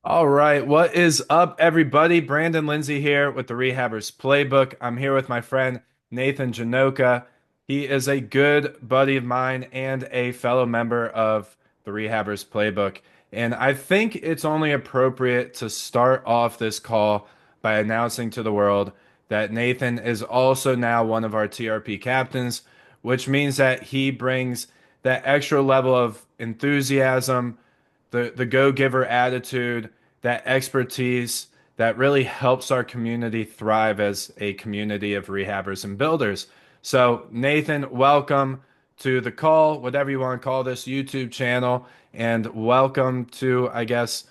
All right, what is up, everybody? Brandon Lindsay here with the Rehabbers Playbook. I'm here with my friend Nathan Janocka. He is a good buddy of mine and a fellow member of the Rehabbers Playbook. And I think it's only appropriate to start off this call by announcing to the world that Nathan is also now one of our TRP captains, which means that he brings that extra level of enthusiasm, the go-giver attitude, that expertise that really helps our community thrive as a community of rehabbers and builders. So, Nathan, welcome to the call, whatever you want to call this YouTube channel, and welcome to, I guess,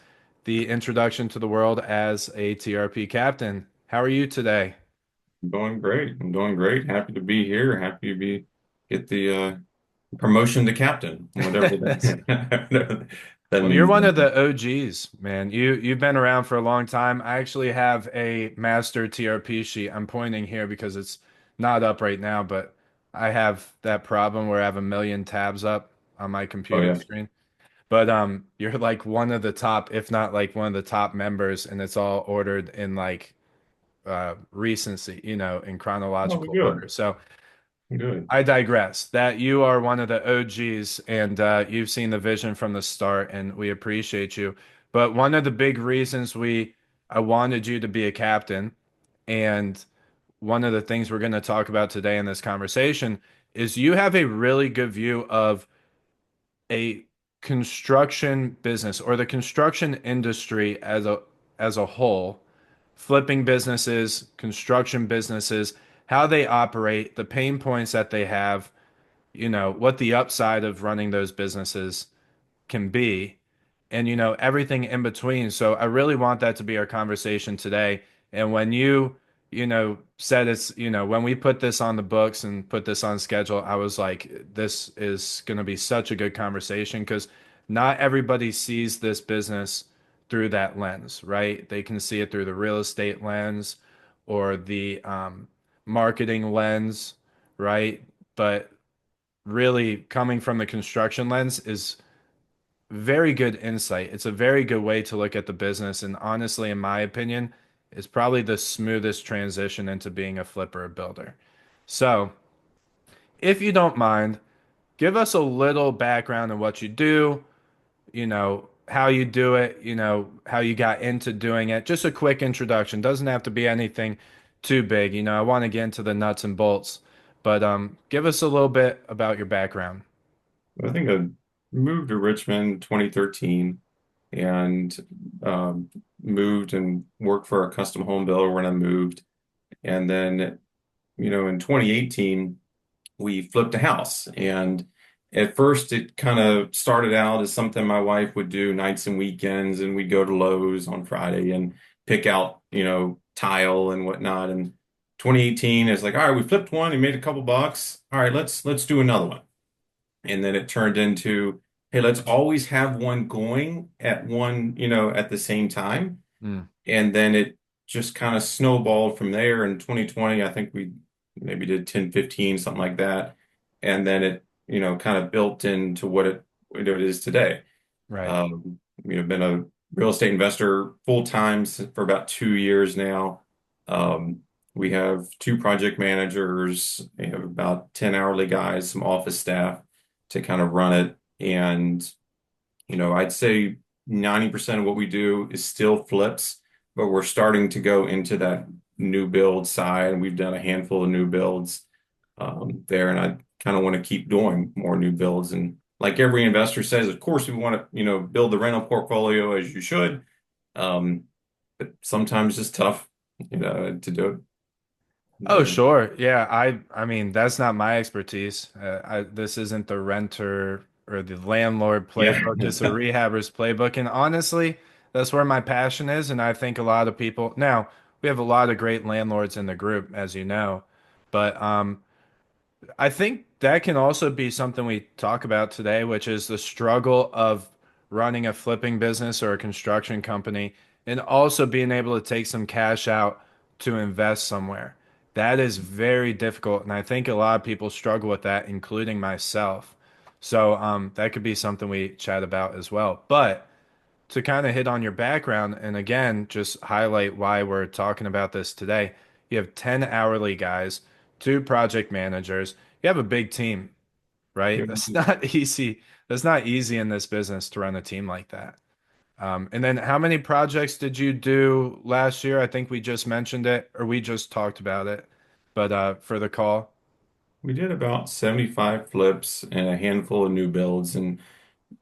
the introduction to the world as a TRP captain. How are you today? I'm doing great. I'm doing great. Happy to be here. Happy to be get the promotion to captain, whatever that that Well, you're means. one of the OGs, man. You've been around for a long time. I actually have a master TRP sheet. I'm pointing here because it's not up right now, but I have that problem where I have a million tabs up on my Oh computer yeah. screen. But you're like one of the top, if not like one of the top members, and it's all ordered in like recency, in Oh, chronological good. order. So Good. I digress. That you are one of the OGs and you've seen the vision from the start, and we appreciate you. But one of the big reasons I wanted you to be a captain, and one of the things we're going to talk about today in this conversation is you have a really good view of a construction business or the construction industry as a whole, flipping businesses, construction businesses, how they operate, the pain points that they have, what the upside of running those businesses can be, and everything in between. So I really want that to be our conversation today. And when said when we put this on the books and put this on schedule, I was like, this is going to be such a good conversation because not everybody sees this business through that lens, right? They can see it through the real estate lens or the marketing lens, right? But really coming from the construction lens is very good insight. It's a very good way to look at the business. And honestly, in my opinion, it's probably the smoothest transition into being a flipper or builder. So, if you don't mind, give us a little background on what you do, how you do it, how you got into doing it. Just a quick introduction. Doesn't have to be anything too big. I want to get into the nuts and bolts, but give us a little bit about your background. I think I moved to Richmond 2013 and um, moved and worked for a custom home builder when I moved. And then, in 2018, we flipped a house. And at first, it kind of started out as something my wife would do nights and weekends, and we'd go to Lowe's on Friday and pick out, tile and whatnot. And 2018 is like, all right, we flipped one and made a couple bucks. All right, let's do another one. And then it turned into, hey, let's always have one going at one, at the same time. Mm, And then it just kind of snowballed from there. In 2020, I think we maybe did 10, 15, something like that. And then it, kind of built into what it is today. right. Been a real estate investor full time for about 2 years now. Um, we have two project managers, we have about 10 hourly guys, some office staff to kind of run it. And, I'd say 90% of what we do is still flips, but we're starting to go into that new build side. We've done a handful of new builds there, and I kind of want to keep doing more new builds. And like every investor says, of course, we want to, build the rental portfolio as you should. Um, but sometimes it's tough, to do Oh, it. sure. Yeah, I mean, that's not my expertise. This isn't the renter or the landlord Yeah. playbook. It's a rehabber's playbook. And honestly, that's where my passion is. And I think a lot of people now, we have a lot of great landlords in the group, as you know. But I think that can also be something we talk about today, which is the struggle of running a flipping business or a construction company and also being able to take some cash out to invest somewhere. That is very difficult. And I think a lot of people struggle with that, including myself. So that could be something we chat about as well. But to kind of hit on your background and again, just highlight why we're talking about this today. You have 10 hourly guys, two project managers. You have a big team, right? That's Yeah, not easy. That's not easy in this business to run a team like that. And then how many projects did you do last year? I think we just mentioned it or we just talked about it. But for the call. we did about 75 flips and a handful of new builds, and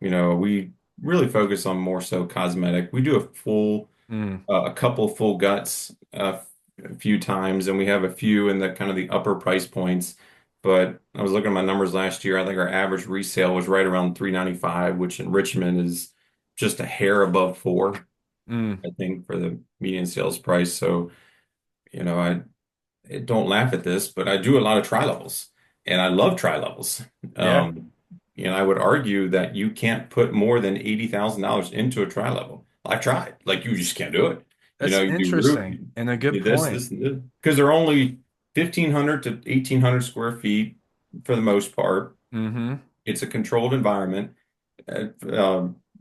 we really focus on more so cosmetic. We do Mm, a couple full guts a few times, and we have a few in the kind of the upper price points. But I was looking at my numbers last year. I think our average resale was right around 395, which in Richmond is just a hair above four, mm, I think, for the median sales price. So, I don't laugh at this, but I do a lot of tri-levels, and I love tri-levels. yeah. Um, I would argue that you can't put more than $80,000 into a tri-level. I've tried. Like, you just can't do it. That's You do roof, interesting and a good you do this, point. this, and this, because they're only 1,500 to 1,800 square feet for the most part. Mm-hmm. It's a controlled environment.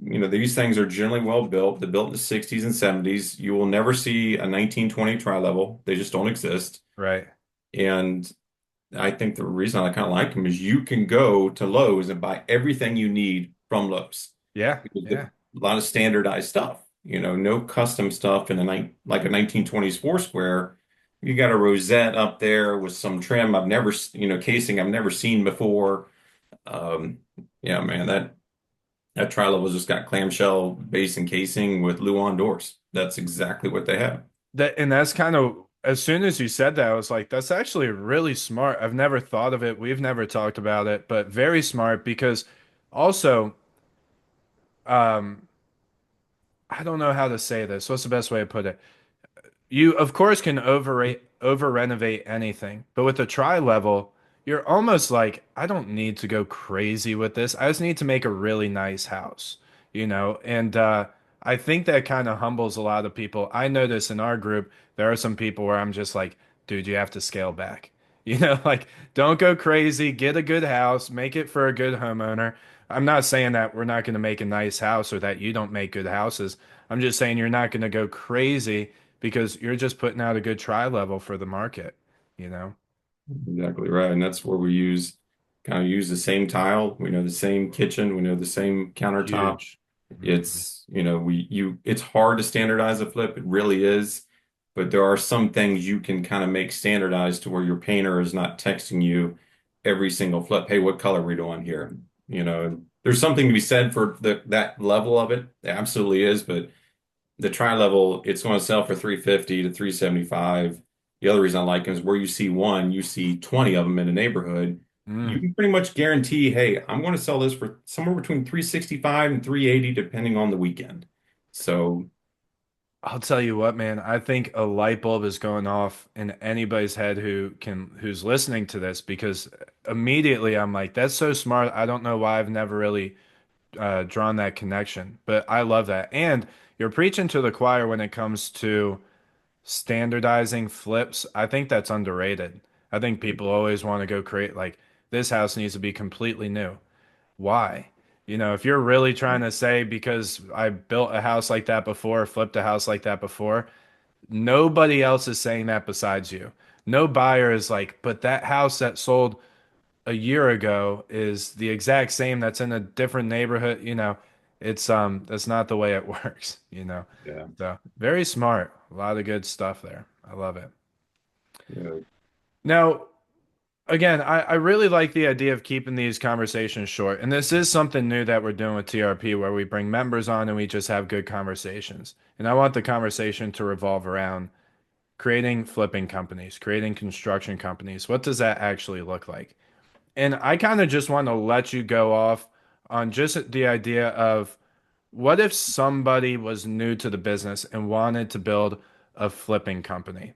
These things are generally well built. They're built in the 60s and 70s. You will never see a 1920 tri-level. They just don't exist. Right. And I think the reason I kind of like them is you can go to Lowe's and buy everything you need from Lowe's Yeah. because Yeah. a lot of standardized stuff, no custom stuff in a like a 1920s four square. You got a rosette up there with some trim I've never, casing I've never seen before. Um, yeah, man, that tri-level's just got clamshell base and casing with Luan doors. That's exactly what they have. That's kind of as soon as you said that, I was like, that's actually really smart. I've never thought of it. We've never talked about it, but very smart because also, um, I don't know how to say this. What's the best way to put it? You, of course, can over renovate anything, but with the tri level, you're almost like, I don't need to go crazy with this. I just need to make a really nice house, And I think that kind of humbles a lot of people. I notice in our group, there are some people where I'm just like, dude, you have to scale back. Like don't go crazy, get a good house, make it for a good homeowner. I'm not saying that we're not going to make a nice house or that you don't make good houses. I'm just saying you're not going to go crazy because you're just putting out a good try level for the market, you know? Exactly right. And that's where we kind of use the same tile. We know the same kitchen. We know the same countertop. Huge. Mhm. It's hard to standardize a flip. It really is. But there are some things you can kind of make standardized to where your painter is not texting you every single flip. Hey, what color are we doing here? There's something to be said for that level of it. There absolutely is. But the tri-level, it's going to sell for 350 to 375. The other reason I like them is where you see one, you see 20 of them in a neighborhood. You Mm. can pretty much guarantee, hey, I'm going to sell this for somewhere between 365 and 380, depending on the weekend. So, I'll tell you what, man, I think a light bulb is going off in anybody's head who's listening to this because immediately I'm like, that's so smart. I don't know why I've never really drawn that connection, but I love that. And you're preaching to the choir when it comes to standardizing flips. I think that's underrated. I think people always want to go create like this house needs to be completely new. Why? If you're really trying to say because I built a house like that before, flipped a house like that before, nobody else is saying that besides you. No buyer is like, but that house that sold a year ago is the exact same that's in a different neighborhood. It's that's not the way it works. yeah, So very smart. A lot of good stuff there. I love it. yeah, Now, again, I really like the idea of keeping these conversations short. And this is something new that we're doing with TRP where we bring members on and we just have good conversations. And I want the conversation to revolve around creating flipping companies, creating construction companies. What does that actually look like? And I kind of just want to let you go off on just the idea of what if somebody was new to the business and wanted to build a flipping company?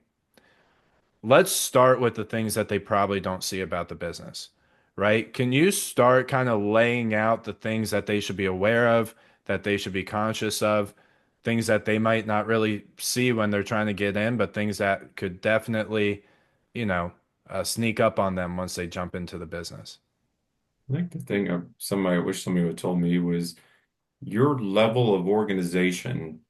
Let's start with the things that they probably don't see about the business, right? Can you start kind of laying out the things that they should be aware of, that they should be conscious of, things that they might not really see when they're trying to get in, but things that could definitely, you know, sneak up on them once they jump into the business? I think the thing I wish somebody would have told me was your level of organization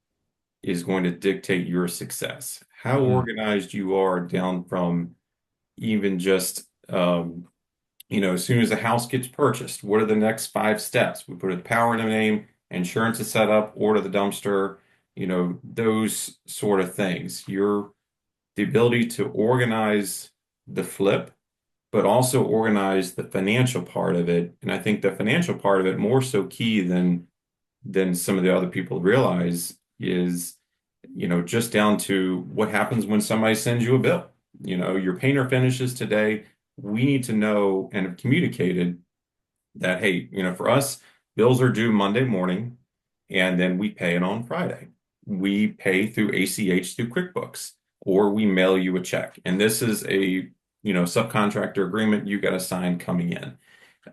is going to dictate your success. How Mm. organized you are down from even just, as soon as the house gets purchased, what are the next 5 steps? We put a power in the name, insurance is set up, order the dumpster, those sort of things. The ability to organize the flip, but also organize the financial part of it. And I think the financial part of it more so key than some of the other people realize is, just down to what happens when somebody sends you a bill. Your painter finishes today. We need to know and have communicated that, hey, for us, bills are due Monday morning, and then we pay it on Friday. We pay through ACH through QuickBooks, or we mail you a check. And this is a, subcontractor agreement you got to sign coming in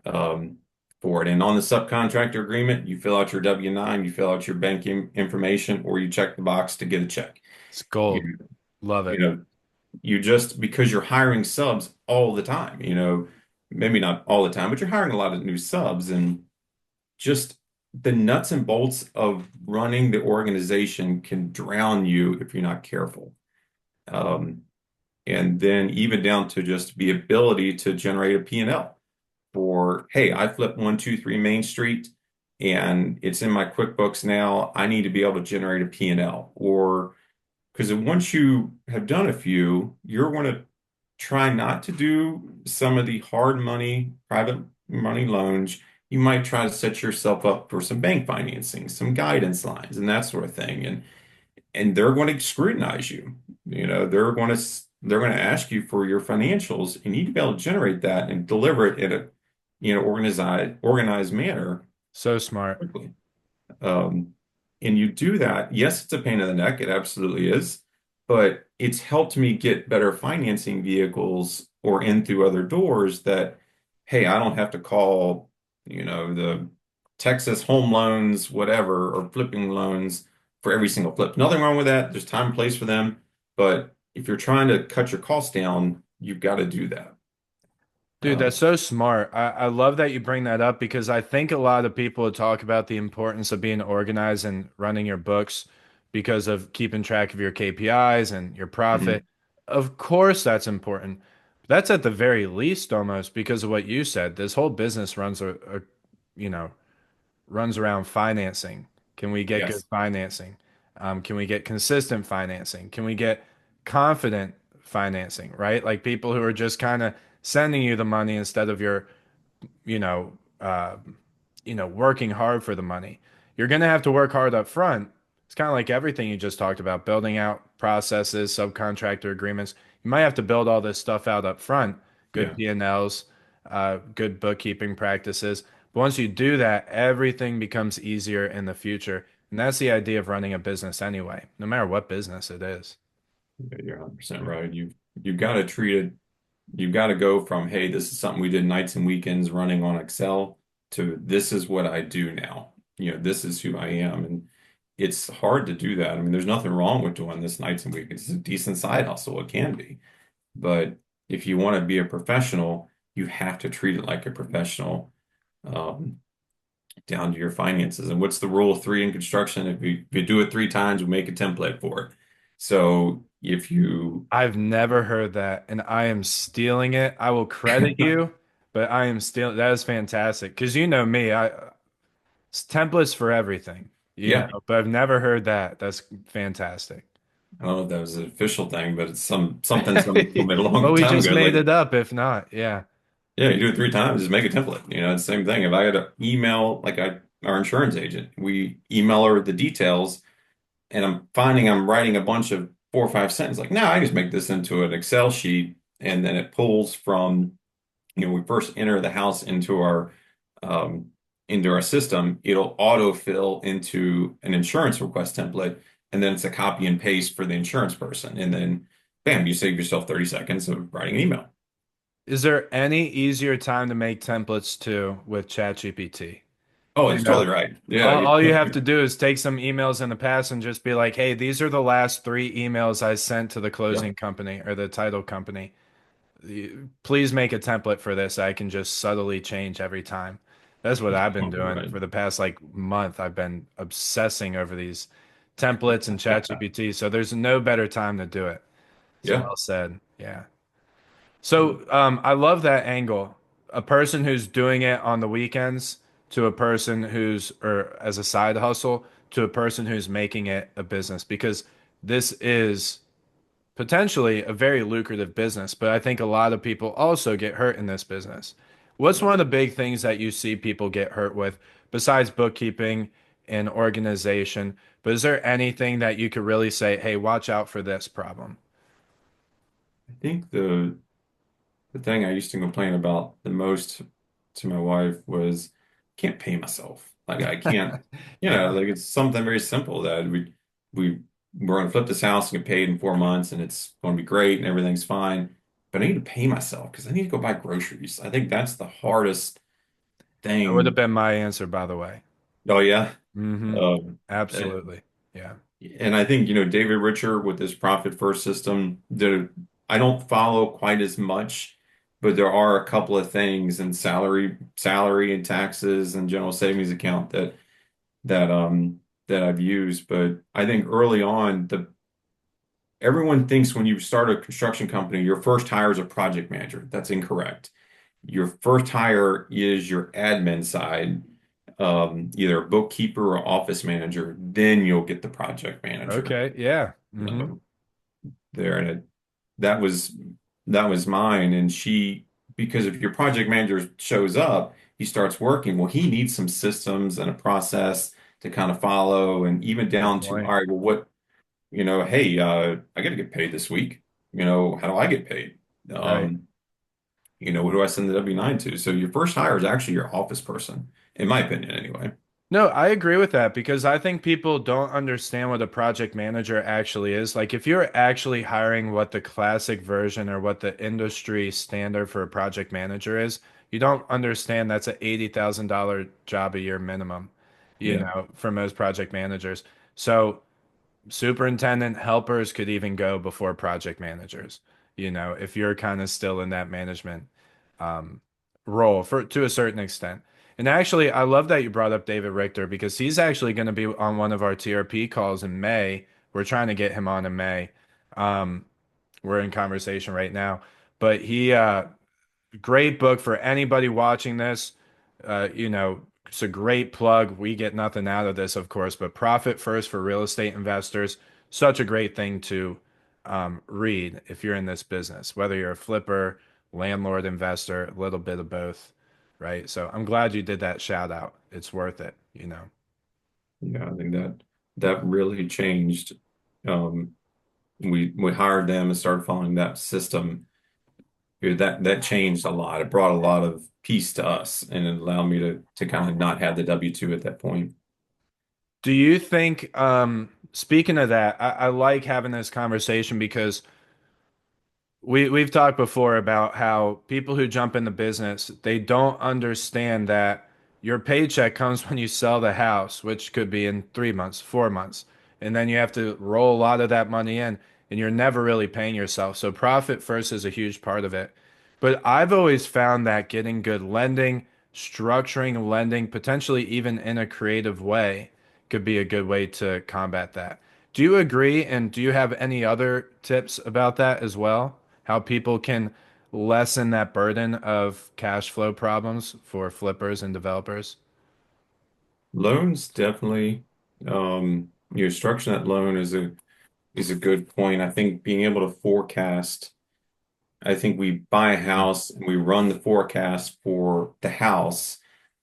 um, for it. And on the subcontractor agreement, you fill out your W-9, you fill out your banking information, or you check the box to get a check. It's gold. You, Love you it. know, you just because you're hiring subs all the time, maybe not all the time, but you're hiring a lot of new subs and just the nuts and bolts of running the organization can drown you if you're not careful. Um, and then even down to just the ability to generate a P&L for, hey, I flipped 123 Main Street and it's in my QuickBooks now. I need to be able to generate a P&L. Or because once you have done a few, you're going to try not to do some of the hard money, private money loans. You might try to set yourself up for some bank financing, some guidance lines, and that sort of thing. And they're going to scrutinize you. They're going to ask you for your financials. You need to be able to generate that and deliver it in a organized manner So smart. quickly. Um, and you do that. Yes, it's a pain in the neck. It absolutely is. But it's helped me get better financing vehicles or in through other doors that, hey, I don't have to call, the Texas home loans, whatever, or flipping loans for every single flip. Nothing wrong with that. There's time and place for them. But if you're trying to cut your costs down, you've got to do that. Dude, that's Um, so smart. I love that you bring that up because I think a lot of people talk about the importance of being organized and running your books because of keeping track of your KPIs and your profit. mhm. Of course, that's important. That's at the very least almost because of what you said. This whole business you know, runs around financing. Can we get good Yes. financing? Can we get consistent financing? Can we get confident financing, right? Like people who are just kind of sending you the money instead of you know, uh, working hard for the money. You're going to have to work hard up front. It's kind of like everything you just talked about, building out processes, subcontractor agreements. You might have to build all this stuff out up front, good Yeah. P&Ls, good bookkeeping practices. But once you do that, everything becomes easier in the future. And that's the idea of running a business anyway, no matter what business it is. Yeah, you're 100% right. You've got to treat it. You've got to go from, hey, this is something we did nights and weekends running on Excel to this is what I do now. This is who I am. And it's hard to do that. I mean, there's nothing wrong with doing this nights and weekends. It's a decent side hustle. It can be. But if you want to be a professional, you have to treat it like a professional, um, down to your finances. And what's the rule of three in construction? If you do it 3 times, we make a template for it. So if you I've never heard that, and I am stealing it. I will credit you, but I am stealing. That is fantastic because you know me. It's templates for everything, yeah, but I've never heard that. That's fantastic. I don't know if that was an official thing, but it's something somebody told me a Well, long we time just ago. made Like, it up. If not, yeah. yeah, you do it 3 times, just make a template. It's the same thing. If I had to email like our insurance agent, we email her the details, and I'm finding I'm writing a bunch of 4 or 5 sentences. Like, no, I just make this into an Excel sheet, and then it pulls from, we first enter the house um, into our system. It'll autofill into an insurance request template, and then it's a copy and paste for the insurance person, and then bam, you save yourself 30 seconds of writing an email. Is there any easier time to make templates too with ChatGPT? Oh, You it's totally know, right. Yeah, all you have to do is take some emails in the past and just be like, "Hey, these are the last three emails I sent to the yep. closing company or the title company. Please make a template for this. I can just subtly change every time." That's what I've been Oh, doing right. for the past like month. I've been obsessing over these templates and ChatGPT. So there's no better time to do it. So Yeah, well said. Yeah. So I love that angle. A person who's doing it on the weekends to a person who's, or as a side hustle, to a person who's making it a business, because this is potentially a very lucrative business, but I think a lot of people also get hurt in this business. What's yeah. one of the big things that you see people get hurt with besides bookkeeping and organization? But is there anything that you could really say, hey, watch out for this problem? I think the thing I used to complain about the most to my wife was can't pay myself. Like I can't, Yeah. like it's something very simple that we we're gonna flip this house and get paid in 4 months and it's gonna be great and everything's fine. But I need to pay myself because I need to go buy groceries. I think that's the hardest That would have thing. been my answer, by the way. Oh yeah. Hmm. Um, Absolutely. Yeah. and I think, David Richer with this profit first system, I don't follow quite as much, but there are a couple of things in salary and taxes and general savings account that I've used. But I think early on, the everyone thinks when you start a construction company, your first hire is a project manager. That's incorrect. Your first hire is your admin side, either a bookkeeper or office manager. Then you'll get the project manager. Okay. Yeah. Hmm. Um, there and that was that was mine and she because if your project manager shows up he starts working well he needs some systems and a process to kind of follow and even Good down to all point. right well what hey I got to get paid this week how do I get paid Right. um what do I send the W-9 to so your first hire is actually your office person in my opinion anyway. No, I agree with that because I think people don't understand what a project manager actually is. Like, if you're actually hiring what the classic version or what the industry standard for a project manager is, you don't understand that's a $80,000 job a year minimum, Yeah, for most project managers. So, superintendent helpers could even go before project managers, if you're kind of still in that management um, role for to a certain extent. And actually, I love that you brought up David Richter because he's actually going to be on one of our TRP calls in May. We're trying to get him on in May. Um, we're in conversation right now, but great book for anybody watching this. It's a great plug. We get nothing out of this, of course, but Profit First for real estate investors, such a great thing to read if you're in this business, whether you're a flipper, landlord, investor, a little bit of both, right? So I'm glad you did that shout out. It's worth it. yeah, I think that really changed. um we hired them and started following that system. That changed a lot. It brought a lot of peace to us, and it allowed me to kind of not have the W-2 at that point. Do you think, speaking of that, I like having this conversation because we've talked before about how people who jump into business, they don't understand that your paycheck comes when you sell the house, which could be in 3 months, 4 months, and then you have to roll a lot of that money in, and you're never really paying yourself. So profit first is a huge part of it. But I've always found that getting good lending, structuring lending, potentially even in a creative way, could be a good way to combat that. Do you agree? And do you have any other tips about that as well? How people can lessen that burden of cash flow problems for flippers and developers? Loans definitely, structuring that loan is a good point. I think being able to forecast. I think we buy a house and we run the forecast for the house,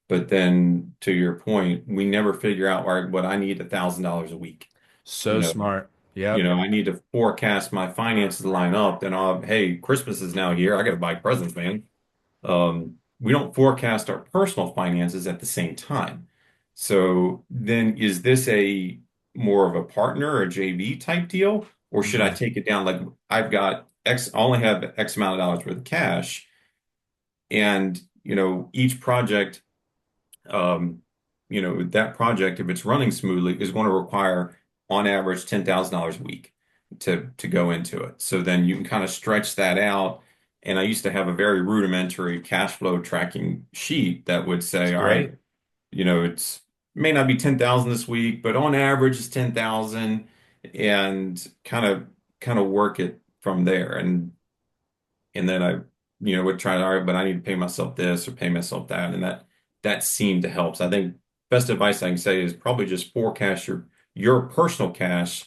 but then to your point, we never figure out all right, what I need $1,000 a week. You So know, smart. Yep. I need to forecast my finances to line up. Then hey, Christmas is now here. I got to buy presents, man. We don't forecast our personal finances at the same time. So then is this a more of a partner or a JV type deal? Or should I Mm. take it down like I've got X, I only have X amount of dollars worth of cash, and each project, um, that project, if it's running smoothly, is going to require on average $10,000 a week to go into it. So then you can kind of stretch that out And I used to have a very rudimentary cash flow tracking sheet that would It's say, all right, great. it's may not be 10,000 this week, but on average it's 10,000 and kind of work it from there. And then I would try to, all right, but I need to pay myself this or pay myself that. And that seemed to help. So I think best advice I can say is probably just forecast your personal cash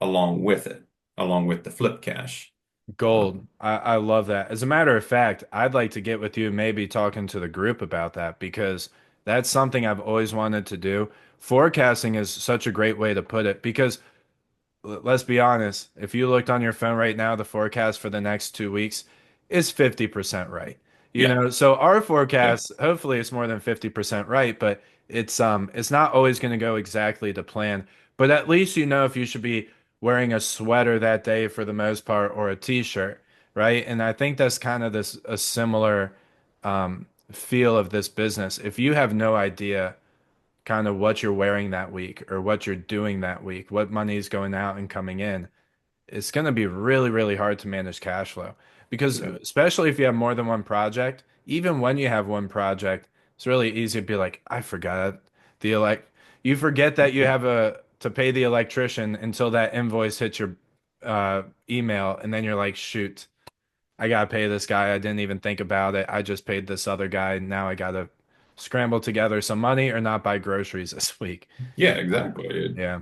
along with it, along with the flip cash. Gold. I love that. As a matter of fact, I'd like to get with you, maybe talking to the group about that because that's something I've always wanted to do. Forecasting is such a great way to put it because let's be honest, if you looked on your phone right now, the forecast for the next 2 weeks is 50% right. Yeah, So our yeah, forecast, hopefully it's more than 50% right, but it's not always going to go exactly to plan. But at least you know if you should be wearing a sweater that day for the most part or a t-shirt, right? And I think that's kind of this a similar feel of this business. If you have no idea kind of what you're wearing that week or what you're doing that week, what money is going out and coming in, it's going to be really, really hard to manage cash flow. Because yeah, especially if you have more than one project, even when you have one project, it's really easy to be like, I forgot the you forget that you have a to pay the electrician until that invoice hits your email, and then you're like, shoot, I gotta pay this guy. I didn't even think about it. I just paid this other guy. Now I gotta scramble together some money or not buy groceries this week. yeah, Uh, exactly. yeah.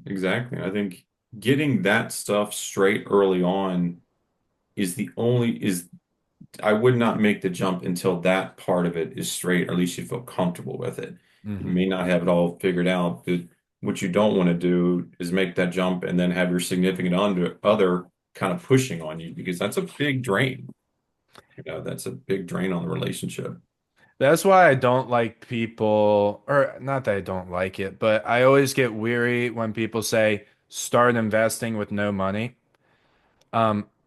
Exactly. I think getting that stuff straight early on is I would not make the jump until that part of it is straight, or at least you feel comfortable with it. You Hmm. may not have it all figured out, but what you don't want to do is make that jump and then have your significant other kind of pushing on you because that's a big drain. That's a big drain on the relationship. That's why I don't like people, or not that I don't like it, but I always get weary when people say start investing with no money.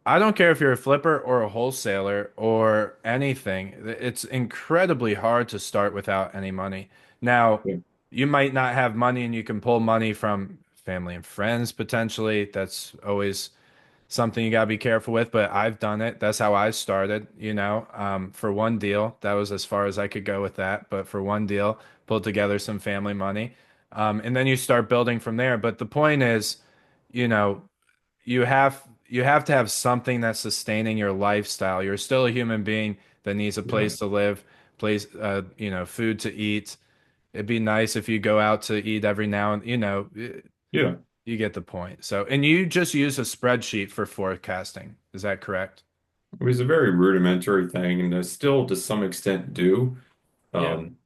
I don't care if you're a flipper or a wholesaler or anything. It's incredibly hard to start without any money. Now, Yeah. you might not have money and you can pull money from family and friends potentially. That's always something you got to be careful with, but I've done it. That's how I started, for one deal. That was as far as I could go with that. But for one deal, pulled together some family money. And then you start building from there. But the point is, you know, you have to have something that's sustaining your lifestyle. You're still a human being that needs a Yeah. place to live, place, food to eat. It'd be nice if you go out to eat every now and, Yeah. you get the point. So, and you just use a spreadsheet for forecasting. Is that correct? It was a very rudimentary thing, and I still to some extent do. Yeah. Um,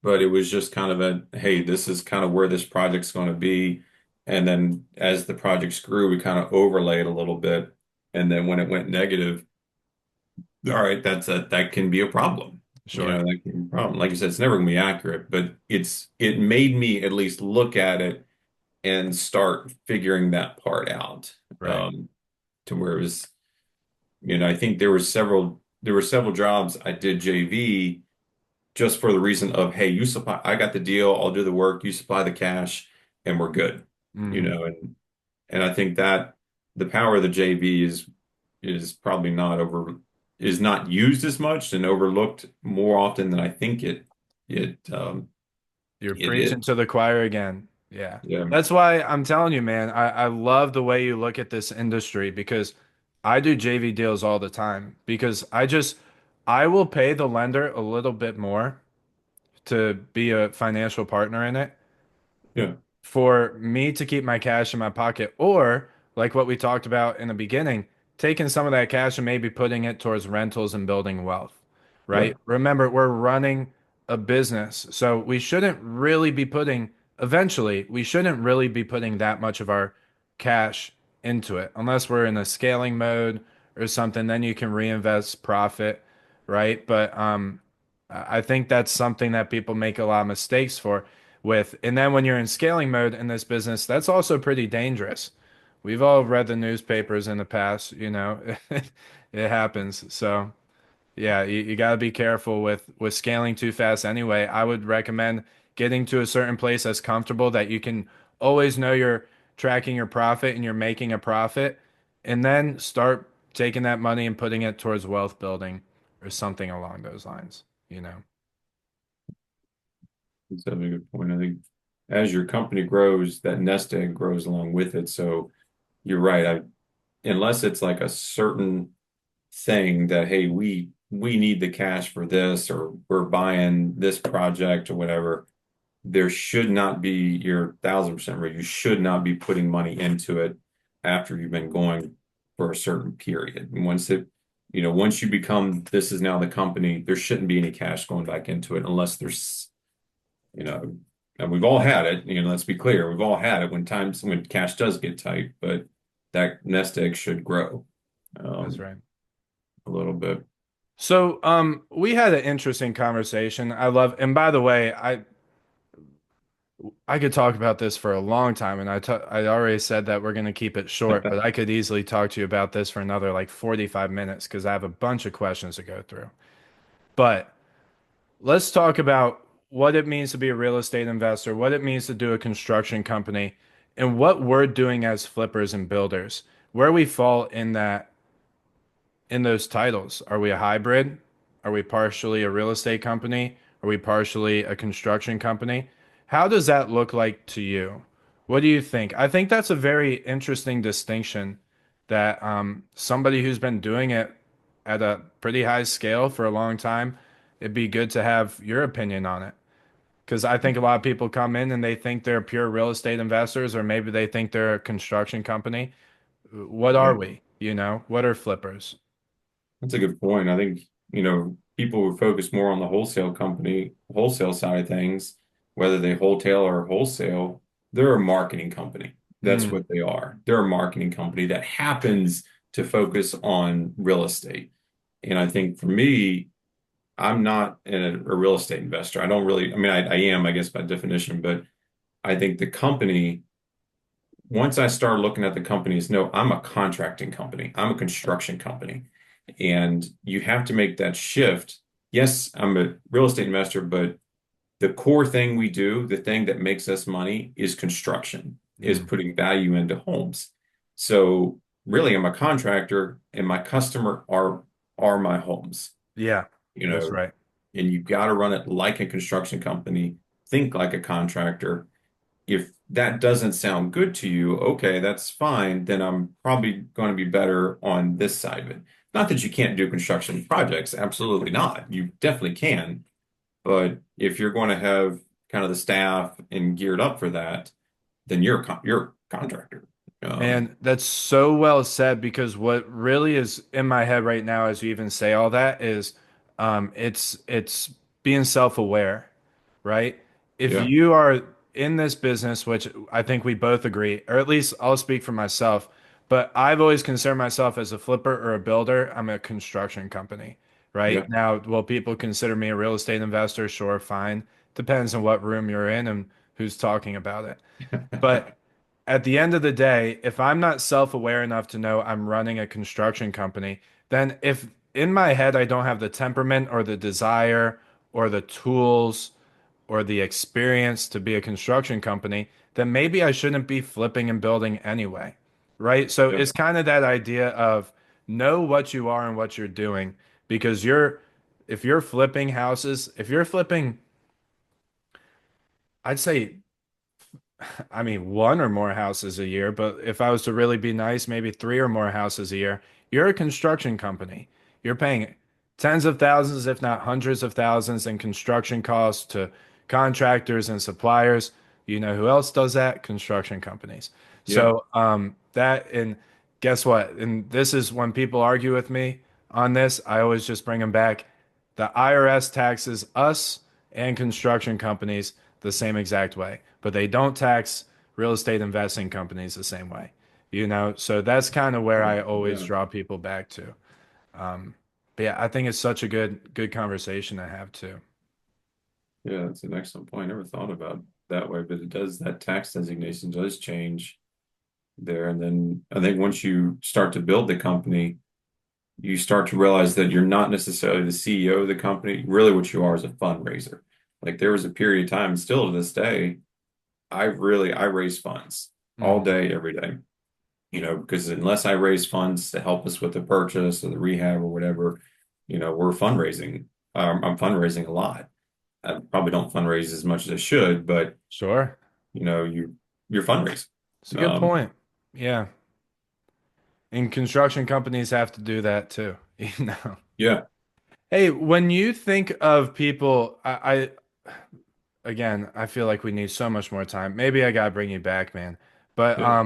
but it was just kind of hey, this is kind of where this project's going to be. And then as the projects grew, we kind of overlaid a little bit. And then when it went negative, all right, that can be a problem. Sure. That can be a problem. Like you said, it's never going to be accurate, but it made me at least look at it and start figuring that part out. Right. To where it was, I think there were several jobs I did JV just for the reason of, hey, you supply, I got the deal, I'll do the work, you supply the cash, and we're good. Hmm. And I think that the power of the JV is probably is not used as much and overlooked more often than I think it You're it is. preaching to the choir again. Yeah. Yeah, That's why I'm telling you, man, I love the way you look at this industry because I do JV deals all the time because I will pay the lender a little bit more to be a financial partner in it yeah, for me to keep my cash in my pocket, or like what we talked about in the beginning, taking some of that cash and maybe putting it towards rentals and building wealth, right? right. Remember, we're running a business, so eventually, we shouldn't really be putting that much of our cash into it unless we're in a scaling mode or something, then you can reinvest profit, right? But I think that's something that people make a lot of mistakes for with. And then when you're in scaling mode in this business, that's also pretty dangerous. We've all read the newspapers in the past, it happens. So yeah, you got to be careful with scaling too fast anyway. I would recommend getting to a certain place that's comfortable that you can always know you're tracking your profit and you're making a profit, and then start taking that money and putting it towards wealth building or something along those lines, you know? That's a good point. I think as your company grows, that nest egg grows along with it. So you're right. Unless it's like a certain thing that, hey, we need the cash for this, or we're buying this project or whatever, there should not be, you're 1,000% right. You should not be putting money into it after you've been going for a certain period. And once you become, this is now the company, there shouldn't be any cash going back into it unless there's, you know, and we've all had it, let's be clear, we've all had it when cash does get tight, but that nest egg should grow That's um, right. a little bit. So, we had an interesting conversation. And by the way, I could talk about this for a long time, and I already said that we're going to keep it short, but I could easily talk to you about this for another like 45 minutes because I have a bunch of questions to go through. But let's talk about what it means to be a real estate investor, what it means to do a construction company, and what we're doing as flippers and builders, where we fall in those titles. Are we a hybrid? Are we partially a real estate company? Are we partially a construction company? How does that look like to you? What do you think? I think that's a very interesting distinction that somebody who's been doing it at a pretty high scale for a long time, it'd be good to have your opinion on it. Because I think a lot of people come in and they think they're pure real estate investors, or maybe they think they're a construction company. What Yeah, are we? What are flippers? that's a good point. I think, people who focus more on the wholesale side of things, whether they wholesale or wholesale, they're a marketing company. That's Mm, what they are. They're a marketing company that happens to focus on real estate. And I think for me, I'm not a real estate investor. I don't really, I mean, I am, I guess, by definition, but I think the company, once I started looking at the companies, no, I'm a contracting company. I'm a construction company. And you have to make that shift. Yes, I'm a real estate investor, but the core thing we do, the thing that makes us money is construction, is mm. putting value into homes. So really, I'm a contractor and my customer are my homes, Yeah, you that's know, right. and you've got to run it like a construction company, think like a contractor. If that doesn't sound good to you, okay, that's fine. Then I'm probably going to be better on this side of it. Not that you can't do construction projects, absolutely not. You definitely can. But if you're going to have kind of the staff and geared up for that, then you're a contractor. Um, Man, that's so well said because what really is in my head right now as you even say all that is it's being self-aware, right? If yeah, you are in this business, which I think we both agree, or at least I'll speak for myself, but I've always considered myself as a flipper or a builder. I'm a construction company, yeah, right? Now, will people consider me a real estate investor? Sure, fine. Depends on what room you're in and who's talking about it. But at the end of the day, if I'm not self-aware enough to know I'm running a construction company, then if in my head I don't have the temperament or the desire or the tools or the experience to be a construction company, then maybe I shouldn't be flipping and building anyway. Right? So yeah. it's kind of that idea of know what you are and what you're doing because if you're flipping houses, if you're flipping, I'd say I mean, one or more houses a year, but if I was to really be nice, maybe three or more houses a year. You're a construction company. You're paying tens of thousands, if not hundreds of thousands, in construction costs to contractors and suppliers. You know who else does that? Construction companies. Yeah. So, and guess what? And this is when people argue with me on this, I always just bring them back. The IRS taxes us and construction companies the same exact way, but they don't tax real estate investing companies the same way. So that's kind of where I always Yeah. draw people back to. Um, but yeah, I think it's such a good conversation to have too. Yeah, that's an excellent point. I never thought about it that way, but that tax designation does change there. And then I think once you start to build the company, you start to realize that you're not necessarily the CEO of the company. Really, what you are is a fundraiser. Like there was a period of time, still to this day, I raise funds all Mhm. day, every day. because unless I raise funds to help us with the purchase or the rehab or whatever, we're fundraising. I'm fundraising a lot. I probably don't fundraise as much as I should, but Sure. you're fundraising. It's a good Um, point. Yeah. And construction companies have to do that too, you know. yeah, Hey, when you think of people, again, I feel like we need so much more time. Maybe I gotta bring you back, man. But yeah,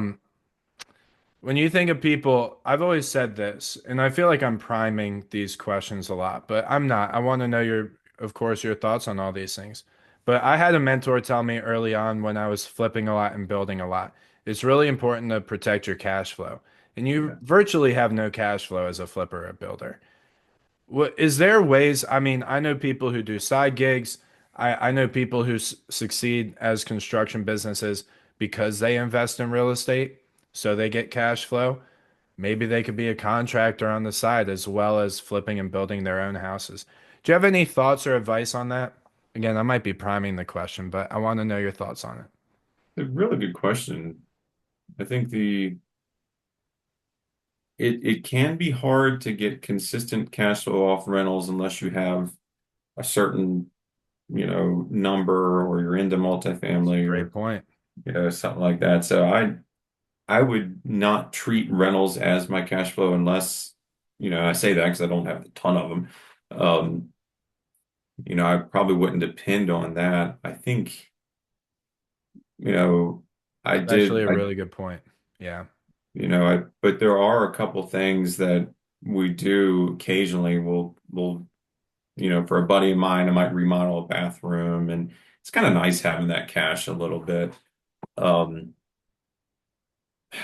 when you think of people, I've always said this, and I feel like I'm priming these questions a lot, but I'm not. I want to know of course, your thoughts on all these things. But I had a mentor tell me early on when I was flipping a lot and building a lot, it's really important to protect your cash flow. And you yeah. virtually have no cash flow as a flipper or builder. What is there ways? I mean, I know people who do side gigs. I know people who succeed as construction businesses because they invest in real estate, so they get cash flow. Maybe they could be a contractor on the side as well as flipping and building their own houses. Do you have any thoughts or advice on that? Again, I might be priming the question, but I want to know your thoughts on it. A really good question. I think it can be hard to get consistent cash flow off rentals unless you have a certain, number or you're into It's a multifamily great or, point. something like that. So I would not treat rentals as my cash flow unless, I say that because I don't have a ton of them. Um, I probably wouldn't depend on that. I think, you know, I It's actually did, a really good point. Yeah. but there are a couple things that we do occasionally. For a buddy of mine, I might remodel a bathroom, and it's kind of nice having that cash a little bit. Um,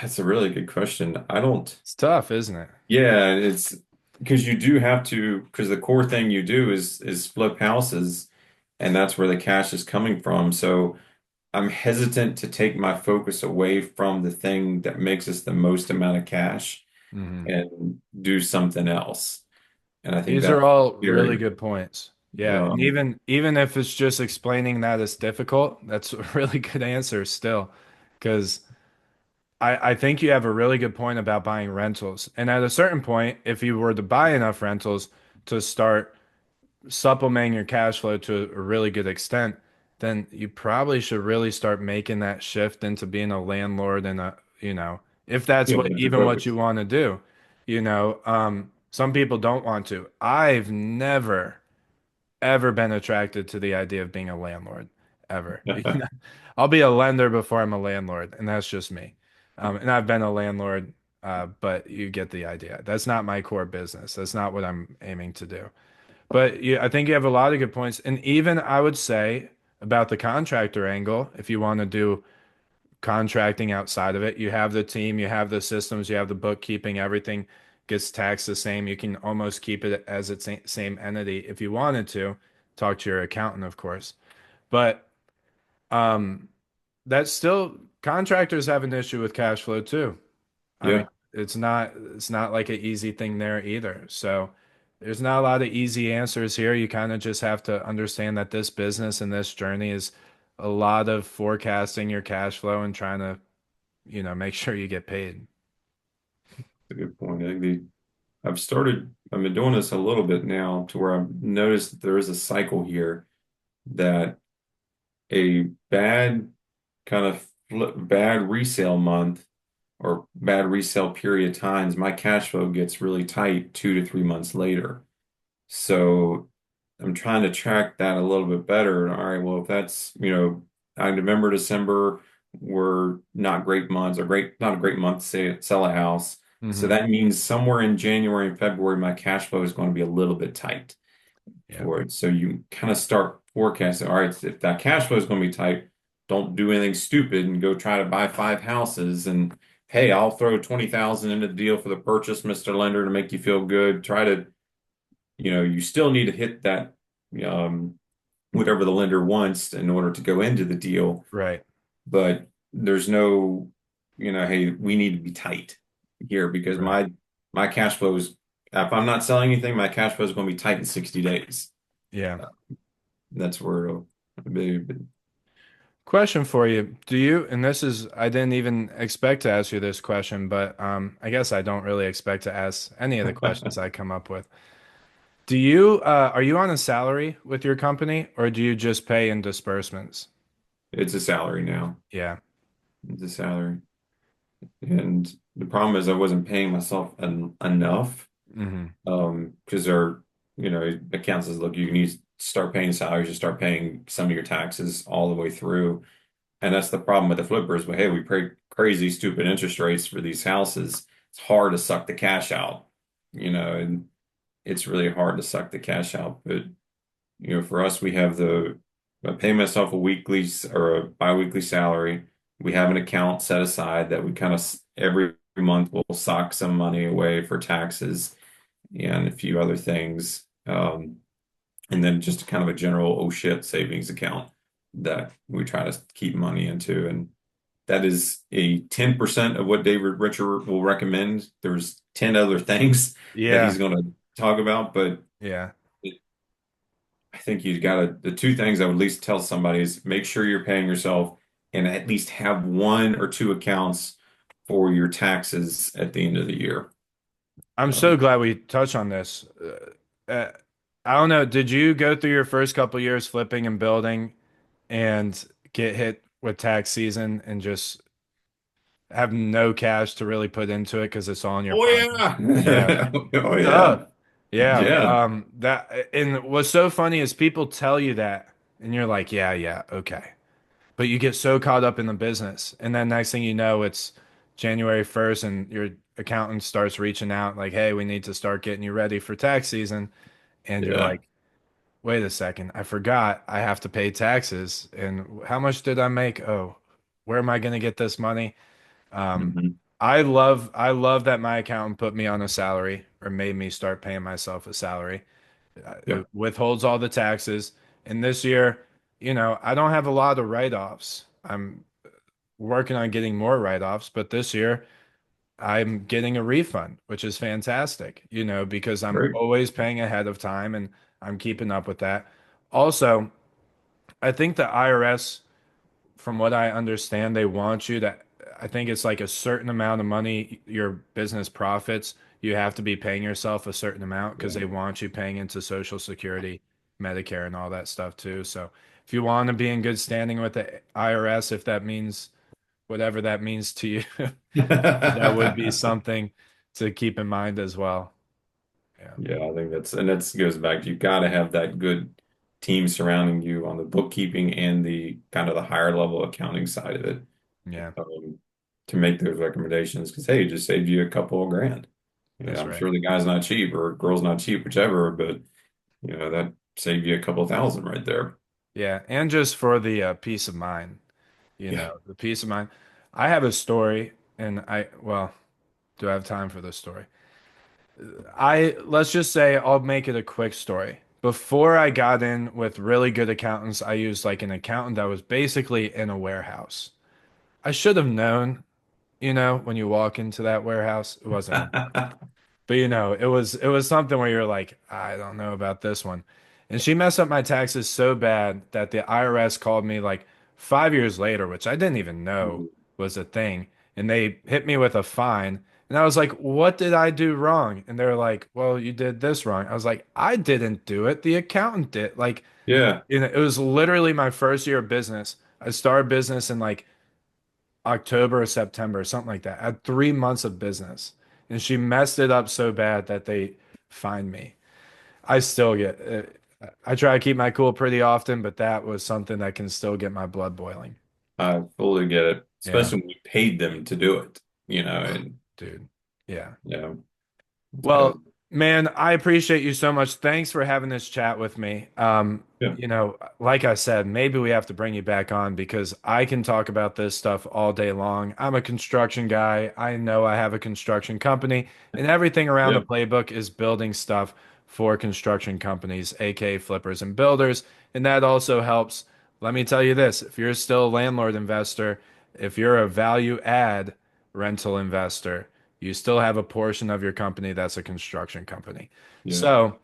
that's a really good question. I don't. It's tough, isn't it? Yeah, it's because you do have to, because the core thing you do is flip houses, and that's where the cash is coming from. So I'm hesitant to take my focus away from the thing that makes us the most amount of cash Hmm. and do something else. And I think These are that's all really scary. good points. Yeah, and Um, even if it's just explaining that it's difficult, that's a really good answer still. Because I think you have a really good point about buying rentals. And at a certain point, if you were to buy enough rentals to start supplementing your cash flow to a really good extent, then you probably should really start making that shift into being a landlord and if that's yeah, what that's your even what you focus. want to do. Some people don't want to. I've never ever been attracted to the idea of being a landlord ever. I'll be a lender before I'm a landlord, and that's just me. And I've been a landlord, but you get the idea. That's not my core business. That's not what I'm aiming to do. But I think you have a lot of good points. And even I would say about the contractor angle, if you want to do contracting outside of it, you have the team, you have the systems, you have the bookkeeping, everything gets taxed the same. You can almost keep it as its same entity if you wanted to. Talk to your accountant, of course. But um, that's still contractors have an issue with cash flow too. I mean, Yeah, it's not like an easy thing there either. So there's not a lot of easy answers here. You kind of just have to understand that this business and this journey is a lot of forecasting your cash flow and trying to, make sure you get paid. that's a good point. I think I've been doing this a little bit now to where I've noticed that there is a cycle here that a bad resale month or bad resale period of times, my cash flow gets really tight 2 to 3 months later. So I'm trying to track that a little bit better. All right, well, if that's, November, December were not great months or not a great month to sell a house. So Hmm. that means somewhere in January and February, my cash flow is going to be a little bit tight Yeah. for it. So you kind of start forecasting, all right, if that cash flow is going to be tight, don't do anything stupid and go try to buy 5 houses and hey, I'll throw 20,000 into the deal for the purchase, Mr. Lender, to make you feel good. Try to, you still need to hit that um whatever the lender wants in order to go into the deal, Right. but there's no, hey, we need to be tight here because Right. my cash flow is if I'm not selling anything, my cash flow is going to be tight in 60 days. Yeah. That's where it'll be. Question for you. Do you, and this is, I didn't even expect to ask you this question, but I guess I don't really expect to ask any of the questions I come up with. Do you, are you on a salary with your company or do you just pay in disbursements? It's a salary now. Yeah. It's a salary. And the problem is I wasn't paying myself enough. Hmm. Because our, accountant says, look, you need to start paying salaries, you start paying some of your taxes all the way through. And that's the problem with the flippers. But hey, we pay crazy, stupid interest rates for these houses. It's hard to suck the cash out, and it's really hard to suck the cash out. But, for us, we have I pay myself a weekly or a biweekly salary. We have an account set aside that we kind of every month we'll sock some money away for taxes and a few other things. And then just kind of a general oh shit savings account that we try to keep money into. And that is a 10% of what David Richer will recommend. There's 10 other things that he's Yeah. going to talk about, but Yeah. I think you got to, the two things I would at least tell somebody is make sure you're paying yourself and at least have one or two accounts for your taxes at the end of the year. I'm so Um, glad we touched on this. I don't know. Did you go through your first couple years flipping and building and get hit with tax season and just have no cash to really put into it because it's all in your oh pocket? Yeah. yeah. Oh Tough. yeah. Yeah. Yeah. That and what's so funny is people tell you that and you're like, yeah, yeah, okay. But you get so caught up in the business. And then next thing you know, it's January 1st and your accountant starts reaching out like, hey, we need to start getting you ready for tax season. And you're Yeah. like, wait a second, I forgot I have to pay taxes. And how much did I make? Oh, where am I going to get this money? Um, Hmm. I love that my accountant put me on a salary or made me start paying myself a salary. Yeah. It withholds all the taxes. And this year, I don't have a lot of write-offs. I'm working on getting more write-offs, but this year I'm getting a refund, which is fantastic, because I'm Great. always paying ahead of time and I'm keeping up with that. Also, I think the IRS, from what I understand, they want you to, I think it's like a certain amount of money, your business profits, you have to be paying yourself a certain amount because Yeah. they want you paying into Social Security, Medicare, and all that stuff too. So if you want to be in good standing with the IRS, if that means whatever that means to you, that would be something to keep in mind as well. Yeah. Yeah, I think and that goes back to you got to have that good team surrounding you on the bookkeeping and the kind of the higher level accounting side of it, Yeah, um, to make those recommendations. Because hey, it just saved you a couple of grand. that's I'm right. sure the guy's not cheap or girl's not cheap, whichever, but that saved you a couple of thousand right there. Yeah, and just for the peace of mind, Yeah. the peace of mind. I have a story, and well, do I have time for this story? Let's just say I'll make it a quick story. Before I got in with really good accountants, I used like an accountant that was basically in a warehouse. I should have known, when you walk into that warehouse, it wasn't a but it was something where you're like, I don't know about this one. And she messed up my taxes so bad that the IRS called me like 5 years later, which I didn't even know was a thing. And they hit me with a fine. And I was like, what did I do wrong? And they're like, well, you did this wrong. I was like, I didn't do it. The accountant did. Like, Yeah. it was literally my first year of business. I started business in like October or September, something like that. I had 3 months of business, and she messed it up so bad that they fined me. I still get. I try to keep my cool pretty often, but that was something that can still get my blood boiling. I fully get it, Yeah, especially when we paid them to do it, and dude. Yeah. yeah, it's kind of, Well, man, I appreciate you so much. Thanks for having this chat with me. yeah, Like I said, maybe we have to bring you back on because I can talk about this stuff all day long. I'm a construction guy. I know I have a construction company, and everything around yeah, the playbook is building stuff for construction companies, aka flippers and builders. And that also helps. Let me tell you this, if you're still a landlord investor, if you're a value add rental investor, you still have a portion of your company that's a construction company. yeah. So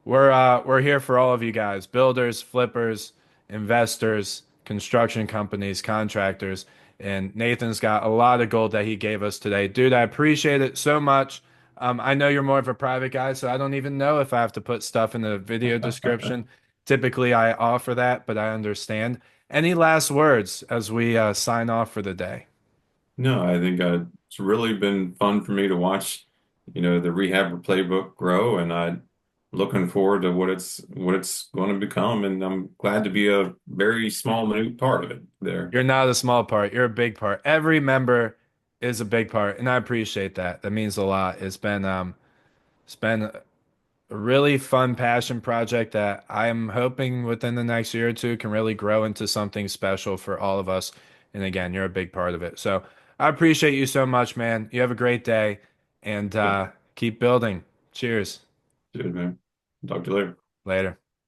we're here for all of you guys, builders, flippers, investors. construction companies, contractors. And Nathan's got a lot of gold that he gave us today. Dude, I appreciate it so much. I know you're more of a private guy, so I don't even know if I have to put stuff in the video description. Typically, I offer that, but I understand. Any last words as we sign off for the day? No, I think it's really been fun for me to watch, the rehab playbook grow, and I'm looking forward to what it's going to become, and I'm glad to be a very small, minute part of it there. You're not a small part, you're a big part. Every member is a big part, and I appreciate that. That means a lot. It's been a really fun passion project that I'm hoping within the next year or two can really grow into something special for all of us. And again, you're a big part of it. So I appreciate you so much, man. You have a great day and Yep. keep building. Cheers. Dude, man. Talk to you later. Later.